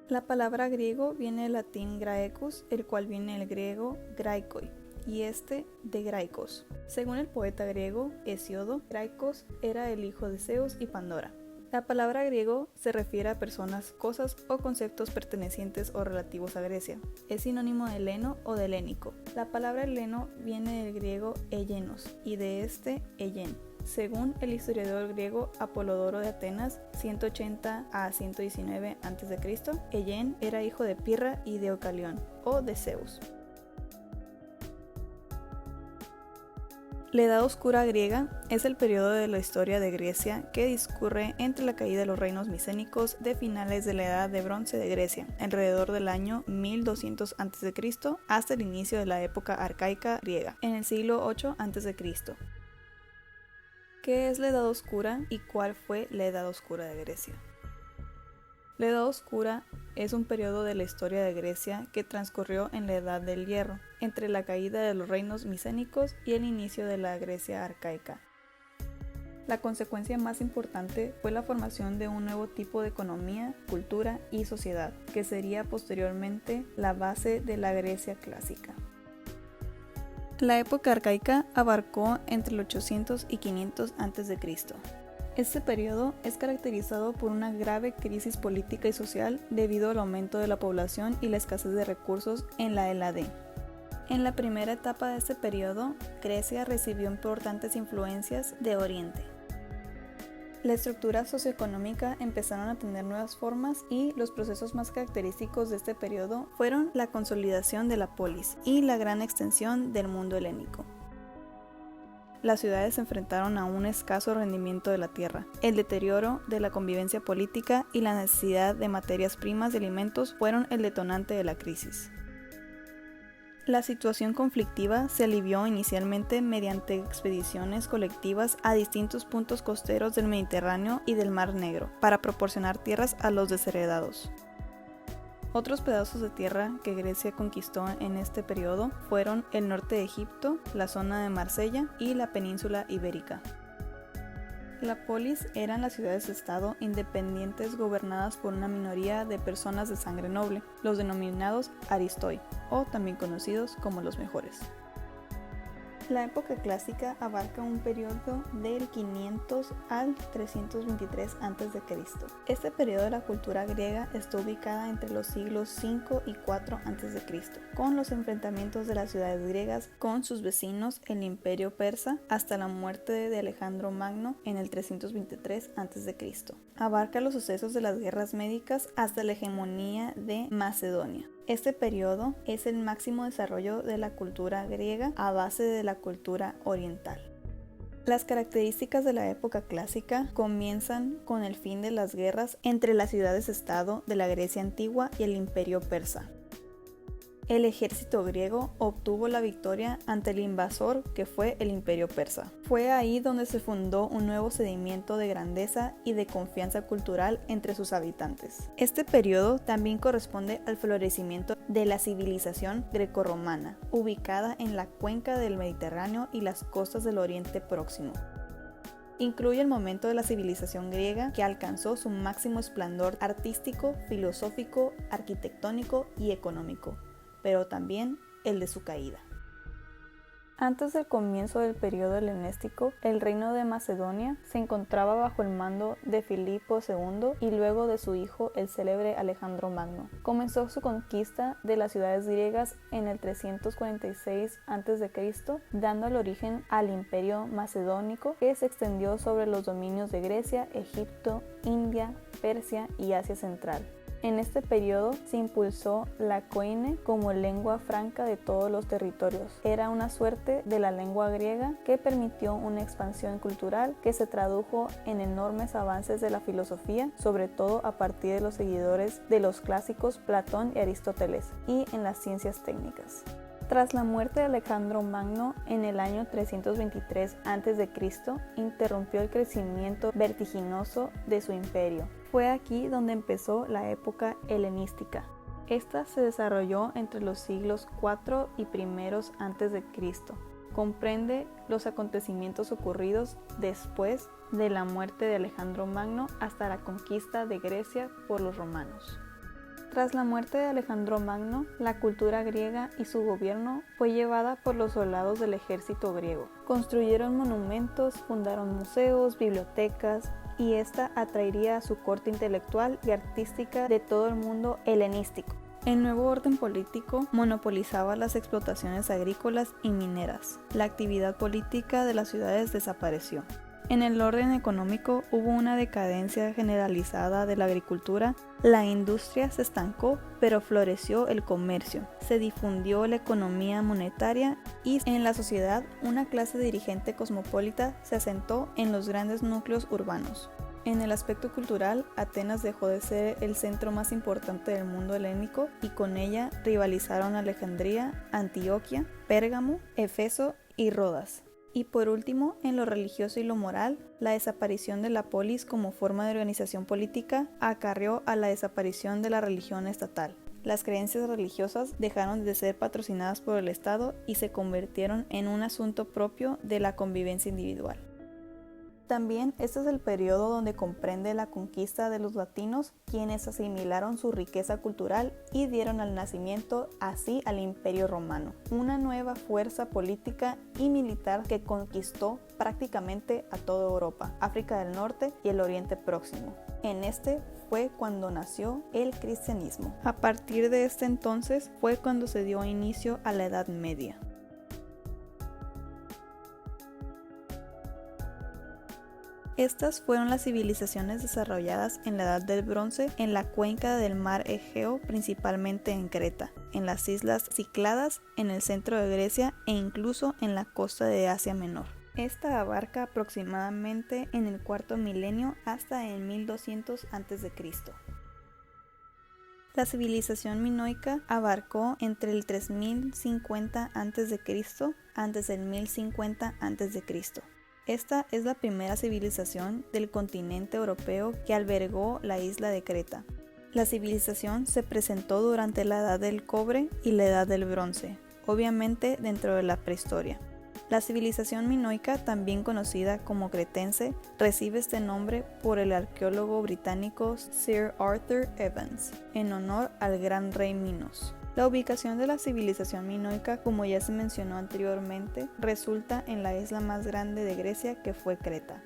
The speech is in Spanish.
La palabra griego viene del latín graecus, el cual viene del griego graikoi, y de graikos. Según el poeta griego Hesíodo, Graikos era el hijo de Zeus y Pandora. La palabra griego se refiere a personas, cosas o conceptos pertenecientes o relativos a Grecia. Es sinónimo de heleno o de helénico. La palabra heleno viene del griego hellenos y de hellén. Según el historiador griego Apolodoro de Atenas, 180 a 119 a.C., Hellén era hijo de Pirra y de Ocalión, o de Zeus. La Edad Oscura griega es el periodo de la historia de Grecia que discurre entre la caída de los reinos micénicos de finales de la Edad de Bronce de Grecia, alrededor del año 1200 a.C., hasta el inicio de la época arcaica griega, en el siglo 8 a.C. ¿Qué es la Edad Oscura y cuál fue la Edad Oscura de Grecia? La Edad Oscura es un periodo de la historia de Grecia que transcurrió en la Edad del Hierro, entre la caída de los reinos micénicos y el inicio de la Grecia arcaica. La consecuencia más importante fue la formación de un nuevo tipo de economía, cultura y sociedad, que sería posteriormente la base de la Grecia clásica. La época arcaica abarcó entre el 800 y 500 a.C. Este periodo es caracterizado por una grave crisis política y social debido al aumento de la población y la escasez de recursos en la Helade. En la primera etapa de este periodo, Grecia recibió importantes influencias de Oriente. La estructura socioeconómica empezaron a tener nuevas formas y los procesos más característicos de este periodo fueron la consolidación de la polis y la gran extensión del mundo helénico. Las ciudades se enfrentaron a un escaso rendimiento de la tierra, el deterioro de la convivencia política y la necesidad de materias primas y alimentos fueron el detonante de la crisis. La situación conflictiva se alivió inicialmente mediante expediciones colectivas a distintos puntos costeros del Mediterráneo y del Mar Negro para proporcionar tierras a los desheredados. Otros pedazos de tierra que Grecia conquistó en este periodo fueron el norte de Egipto, la zona de Marsella y la península ibérica. La polis eran las ciudades-estado independientes gobernadas por una minoría de personas de sangre noble, los denominados aristoi, o también conocidos como los mejores. La época clásica abarca un periodo del 500 al 323 a.C. Este periodo de la cultura griega está ubicada entre los siglos 5 y 4 a.C., con los enfrentamientos de las ciudades griegas con sus vecinos, el Imperio Persa, hasta la muerte de Alejandro Magno en el 323 a.C. Abarca los sucesos de las guerras médicas hasta la hegemonía de Macedonia. Este periodo es el máximo desarrollo de la cultura griega a base de la cultura oriental. Las características de la época clásica comienzan con el fin de las guerras entre las ciudades-estado de la Grecia antigua y el Imperio Persa. El ejército griego obtuvo la victoria ante el invasor que fue el Imperio Persa. Fue ahí donde se fundó un nuevo sentimiento de grandeza y de confianza cultural entre sus habitantes. Este periodo también corresponde al florecimiento de la civilización grecorromana, ubicada en la cuenca del Mediterráneo y las costas del Oriente Próximo. Incluye el momento de la civilización griega que alcanzó su máximo esplendor artístico, filosófico, arquitectónico y económico, pero también el de su caída. Antes del comienzo del periodo helenístico, el reino de Macedonia se encontraba bajo el mando de Filipo II y luego de su hijo, el célebre Alejandro Magno. Comenzó su conquista de las ciudades griegas en el 346 a.C., dando el origen al imperio macedónico que se extendió sobre los dominios de Grecia, Egipto, India, Persia y Asia Central. En este periodo se impulsó la koine como lengua franca de todos los territorios. Era una suerte de la lengua griega que permitió una expansión cultural que se tradujo en enormes avances de la filosofía, sobre todo a partir de los seguidores de los clásicos Platón y Aristóteles, y en las ciencias técnicas. Tras la muerte de Alejandro Magno en el año 323 a.C., interrumpió el crecimiento vertiginoso de su imperio. Fue aquí donde empezó la época helenística. Esta se desarrolló entre los siglos IV y I a.C. Comprende los acontecimientos ocurridos después de la muerte de Alejandro Magno hasta la conquista de Grecia por los romanos. Tras la muerte de Alejandro Magno, la cultura griega y su gobierno fue llevada por los soldados del ejército griego. Construyeron monumentos, fundaron museos, bibliotecas, y esta atraería a su corte intelectual y artística de todo el mundo helenístico. El nuevo orden político monopolizaba las explotaciones agrícolas y mineras. La actividad política de las ciudades desapareció. En el orden económico hubo una decadencia generalizada de la agricultura, la industria se estancó, pero floreció el comercio, se difundió la economía monetaria y en la sociedad una clase dirigente cosmopolita se asentó en los grandes núcleos urbanos. En el aspecto cultural, Atenas dejó de ser el centro más importante del mundo helénico y con ella rivalizaron Alejandría, Antioquia, Pérgamo, Éfeso y Rodas. Y por último, en lo religioso y lo moral, la desaparición de la polis como forma de organización política acarreó a la desaparición de la religión estatal. Las creencias religiosas dejaron de ser patrocinadas por el Estado y se convirtieron en un asunto propio de la convivencia individual. También este es el periodo donde comprende la conquista de los latinos, quienes asimilaron su riqueza cultural y dieron al nacimiento así al Imperio Romano, una nueva fuerza política y militar que conquistó prácticamente a toda Europa, África del Norte y el Oriente Próximo. En este fue cuando nació el cristianismo. A partir de este entonces fue cuando se dio inicio a la Edad Media. Estas fueron las civilizaciones desarrolladas en la Edad del Bronce en la cuenca del mar Egeo, principalmente en Creta, en las islas Cícladas, en el centro de Grecia e incluso en la costa de Asia Menor. Esta abarca aproximadamente en el cuarto milenio hasta el 1200 a.C. La civilización minoica abarcó entre el 3050 a.C. antes del 1050 a.C. Esta es la primera civilización del continente europeo que albergó la isla de Creta. La civilización se presentó durante la Edad del Cobre y la Edad del Bronce, obviamente dentro de la prehistoria. La civilización minoica, también conocida como cretense, recibe este nombre por el arqueólogo británico Sir Arthur Evans, en honor al gran rey Minos. La ubicación de la civilización minoica, como ya se mencionó anteriormente, resulta en la isla más grande de Grecia, que fue Creta.